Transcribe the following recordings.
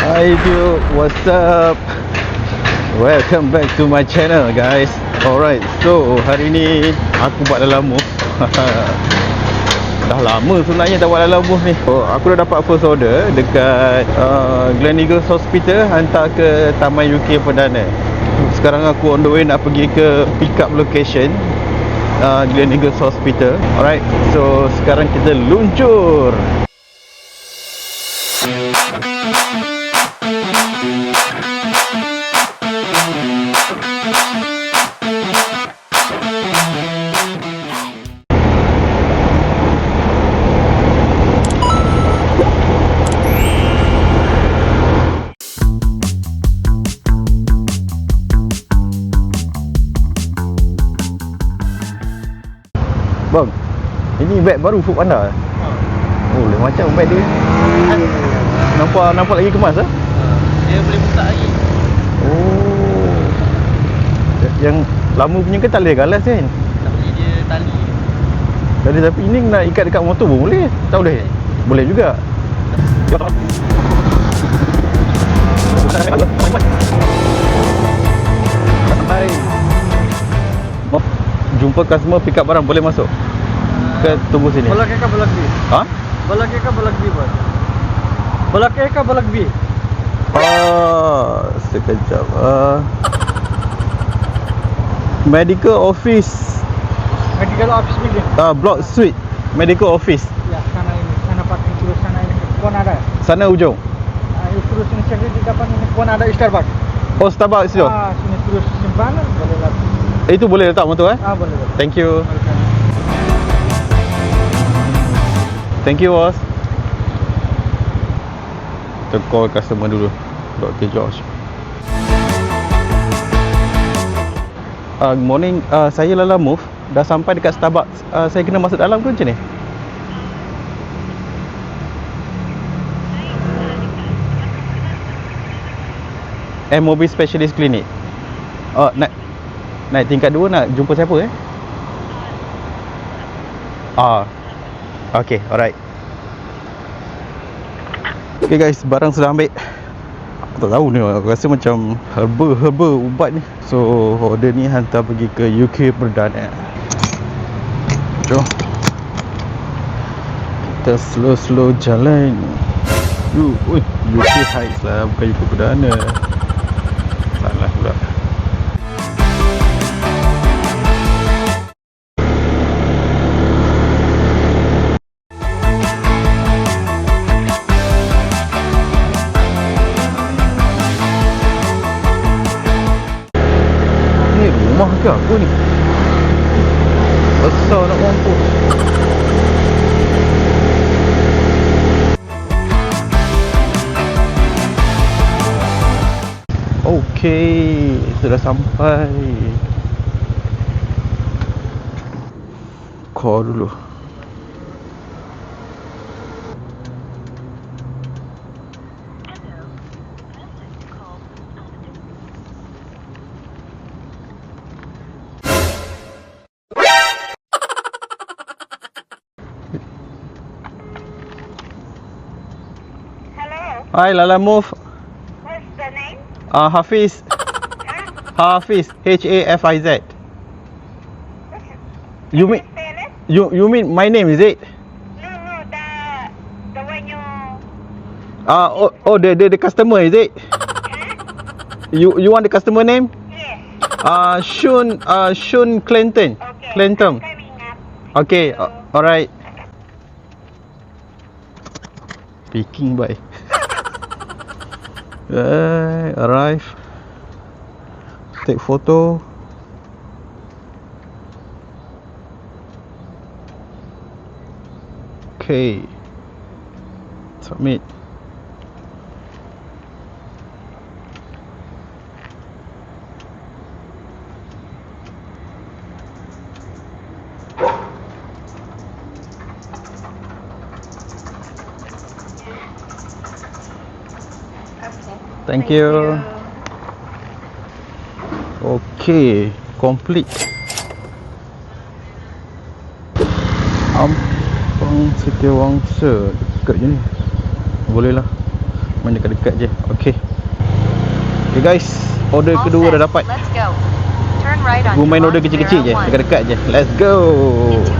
Hi dude, what's up? Welcome back to my channel guys. Alright, so hari ni aku buat dalam move. Dah lama sebenarnya dah buat dalam move ni. Aku dah dapat first order dekat Gleneagles Hospital, hantar ke Taman UK Perdana. Sekarang aku on the way nak pergi ke pick up location Gleneagles Hospital. Alright, so sekarang kita luncur. Bang, ini beg baru Foodpanda. Oh, lain macam beg dia. Nampak lagi kemas ah? Dia boleh buka lagi. Oh. Yang lama punya ke tak boleh galas kan? Tak boleh, dia tali. Tapi ini nak ikat dekat motor pun boleh? Tak boleh? Boleh juga. Hai. Jumpa customer pick up barang, boleh masuk? Ke tunggu sini? Balak A ke balak B? Ha? Balak A ke balak B, bos? Balak A ke balak B? Sekejap. Medical office. Medical office building. Block suite. Medical office. Ya, sana ini. Sana parking terus sana ini. Pun ada. Sana ujung. Terus ini cari di depan ini pun ada Starbucks. Oh, Starbucks itu. Sini terus simpanan boleh lah. Itu boleh letak motor Boleh. Thank you. Thank you, boss. Kita call customer dulu. Dr. George. Good morning. Saya Lala Move. Dah sampai dekat Starbucks. Saya kena masuk dalam ke macam ni? MOB Specialist Clinic. Naik tingkat 2 nak jumpa siapa Okay, alright. Okay guys, barang sudah ambil. Aku tak tahu ni, aku rasa macam herba ubat ni. So order ni hantar pergi ke UK Perdana. Jom kita slow jalan. UK Heights lah, bukan UK Perdana. Salah pula. Rumah ke apa ni? Besar nak mampus. Okey, sudah sampai. Call dulu. Hi, Lala Move. What's the name? Hafiz. Hafiz. Hafiz. You mean Spell it? you mean my name, is it? No, the one you. The customer, is it? You want the customer name? Yes. Shun Clinton. Okay. Clinton. I'm coming up. Okay, alright. Speaking by. Arrive. Take photo. Okay. Submit. Thank you. Okay, complete. Ampang Setiawangsa dekat je ni. Boleh lah. Main dekat-dekat je. Okay. Okay guys, order All kedua set. dah dapat. Let's go. Turn right on Gua main order Jalan kecil-kecil je, 01. dekat-dekat je. Let's go. In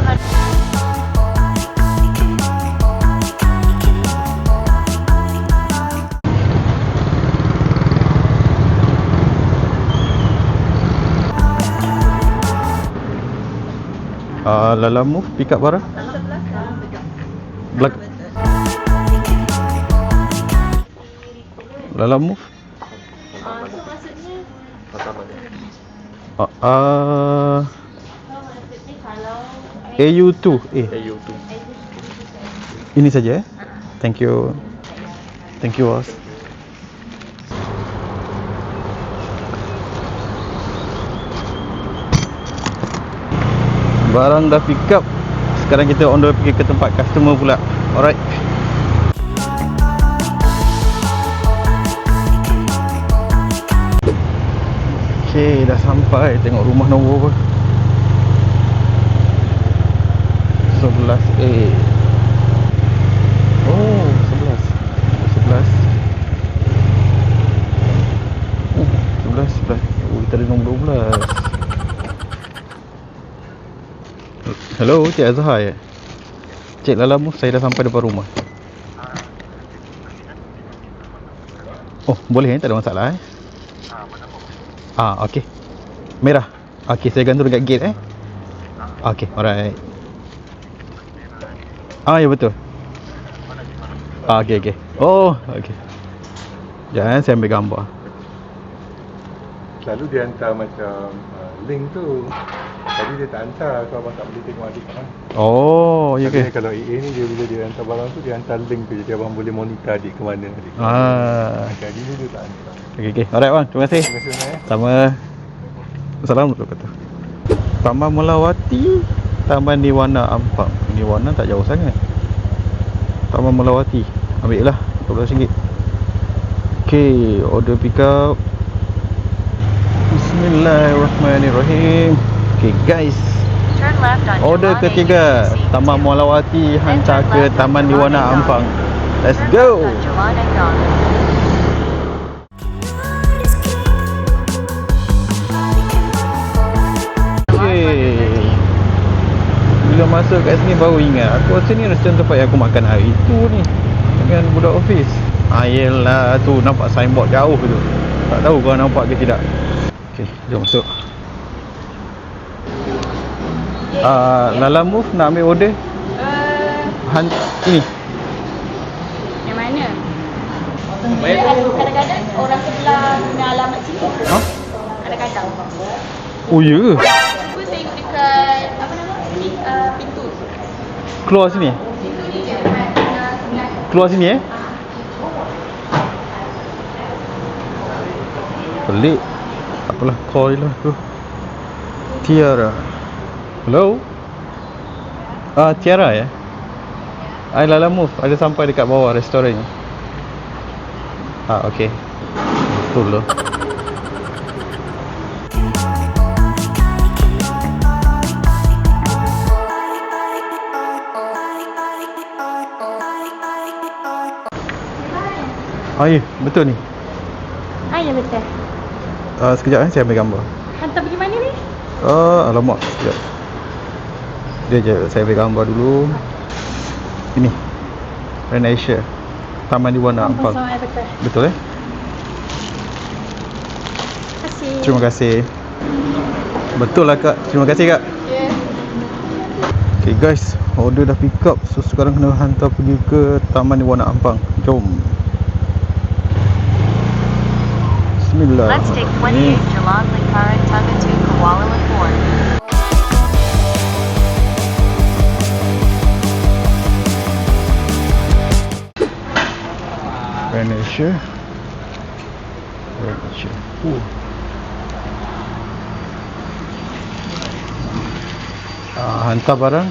200 Lala Move pick up barang. Belakang. Lala Move. AU2. AU2. Ini saja Thank you. Thank you, boss. Barang dah pick up. Sekarang kita on the way pergi ke tempat customer pula. Alright. Okay, dah sampai. Tengok rumah nombor apa. 11A. Oh, 11. 11. Oh, kita ada nombor 12. Hello, Cik Azhar ya? Cik Lala Move, saya dah sampai depan rumah. Oh, boleh tak ada masalah okey. Merah. Okey, saya gantung dekat gate Okey, alright. Ya betul. Okey. Oh, okey. Jangan saya ambil gambar. Selalu dia hantar macam link tu. Tadi dia tak hantar, so abang tak boleh tengok adik kan. Oh, ya ke? Kalau AA ni dia bila dia hantar barang tu dia hantar link tu, jadi abang boleh monitor adik ke mana. Jadi ni dia tak hantar. Okey. Alright bang, terima kasih. Terima kasih. Sama. Assalamualaikum warahmatullahi wabarakatuh. Taman Melawati, Taman Niwana Ampang. Niwana tak jauh sangat. Taman Melawati. Ambil lah RM12. Okey, order pick up. Bismillahirrahmanirrahim. Okay guys, Turn left on order Jalan ketiga, ABC. Taman Melawati hantar ke Taman Niwana Ampang. Let's Turn go. left on Jalan Enggang. Okay. Bila masuk kat sini baru ingat, aku rasa ni macam tempat yang aku makan hari tu ni dengan budak office. Yelah tu nampak signboard jauh tu. Tak tahu kau nampak ke tidak. Okay, jom masuk. Lala Move nak ambil order ini. Yang mana? Kadang-kadang orang sebelah guna alamat sini. Kadang-kadang. Oh ya ke? Cuba tengok dekat apa nama? Pintu. Keluar sini? Pintu ni je. Tengah. Keluar sini Pelik. Tak apalah, call lah tu. Tiara. Hello? Tiara ya? Lala Move ada sampai dekat bawah restoran ni. Okey. Betul lah. Ya, betul ni. Ya betul. Sekejap saya ambil gambar. Hantar pergi mana ni? Alamak, sekejap. Dia je, saya ambil gambar dulu. Ini Rena Asia, Taman Niwana Ampang. Betul. Betul Terima kasih. Betul lah kak. Terima kasih kak. Okay guys, order dah pick up. So sekarang kena hantar pergi ke Taman Niwana Ampang. Jom. Bismillah. Let's take 28 Jalan Lingkaran Tangga to Kuala Lumpur. Renasia. Hantar barang.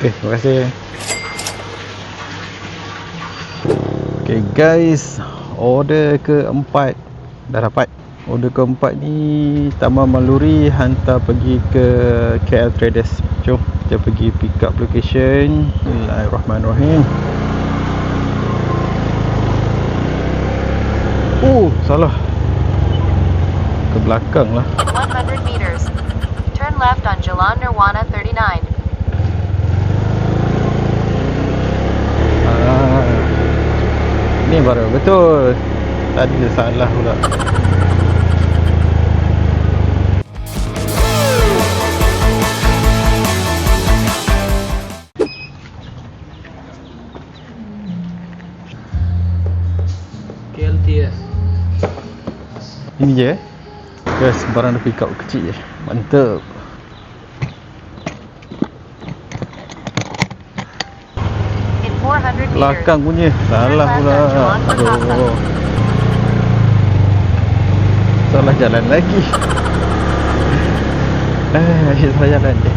Terima kasih. Okay guys, order keempat dah dapat. Order keempat ni Taman Maluri hantar pergi ke KL Traders. Jom kita pergi pick up location. Bismillahirrahmanirrahim. Salah. Ke belakang lah. In 100 meters, turn left on Jalan Nirwana 39. Ni baru betul. Tadi dia salah pula. KLTS. Ini je Guys, barang dia pick up kecil je. Mantap. In 400 meters, Belakang punya salah pula. Aduh. Salah jalan lagi. Salah jalan je.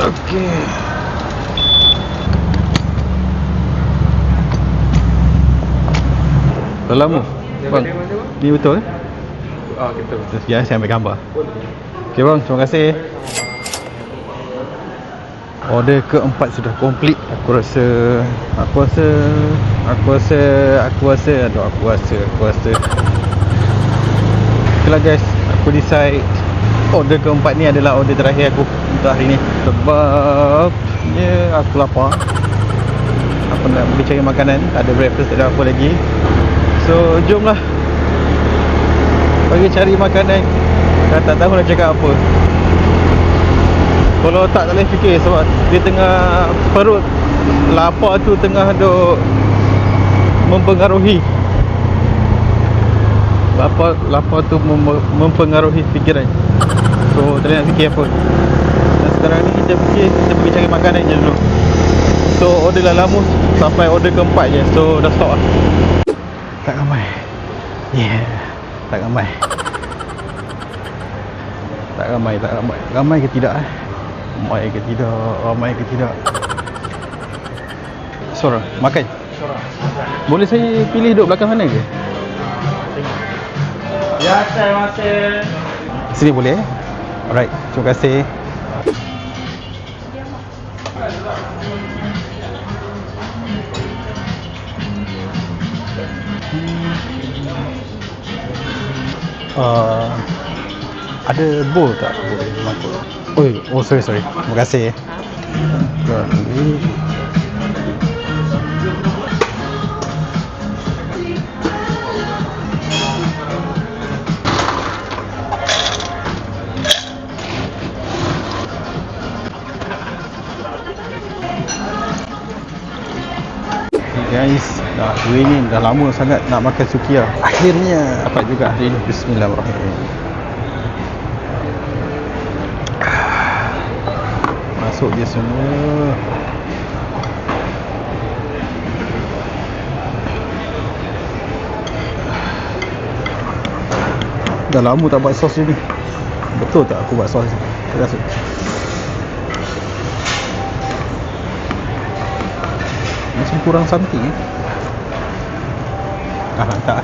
Okey. Dah lama. Bang, ni betul eh? Kita betul. Ya, saya ambil gambar. Okey bang, terima kasih. Order keempat sudah komplit. Aku rasa Okeylah guys, aku decide order keempat ni adalah order terakhir aku untuk hari ni. Sebab aku lapar. Aku nak pergi cari makanan. Tak ada breakfast, tak ada apa lagi. So jomlah pergi cari makanan. Dah tak tahu nak cakap apa. Kalau tak boleh fikir sebab dia tengah perut lapar tu tengah duk mempengaruhi. Lapar tu mempengaruhi fikiran. So tak nak fikir apa. Dan sekarang ni kita pergi cari makanan je dulu. So order lah lama sampai order keempat je. So dah stop lah. Tak ramai. Tak ramai. Ramai ke tidak eh? Ramai ke tidak? Sorang, makan. Boleh saya pilih duduk belakang sana ke? Ya, saya masih. Sini boleh eh? Alright, terima kasih. Ada bowl tak? Boleh mangkuk. Oh sorry. Terima kasih. Guys, ini dah lama sangat nak makan sukiya. Akhirnya dapat juga hari ini. Bismillahirrahmanirrahim. Masuk dia semua. Dah lama tak buat sos ni. Betul tak aku buat sos ni? Terima kasih. Macam kurang something eh? Tak.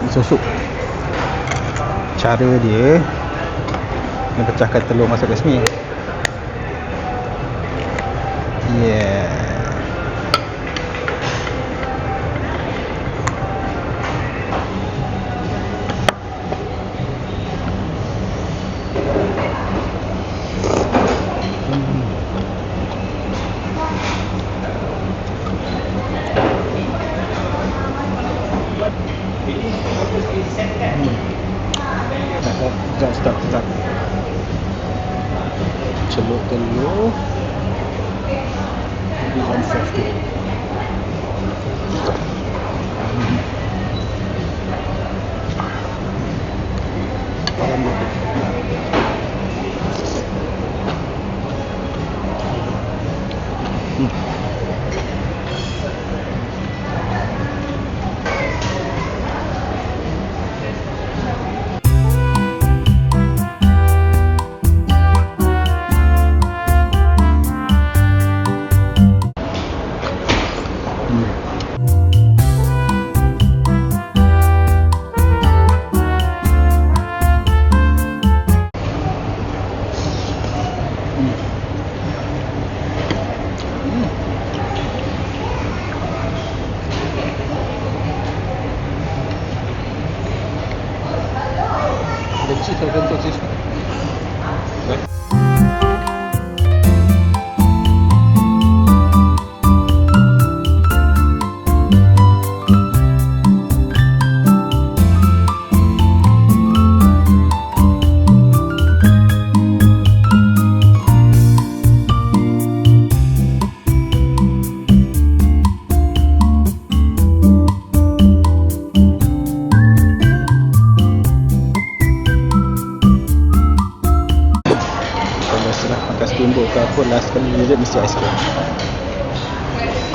Miso sup. Cara dia kena pecahkan telur masuk kat sini. Start. Celuk telur. Berikan sos tu.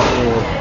Oh.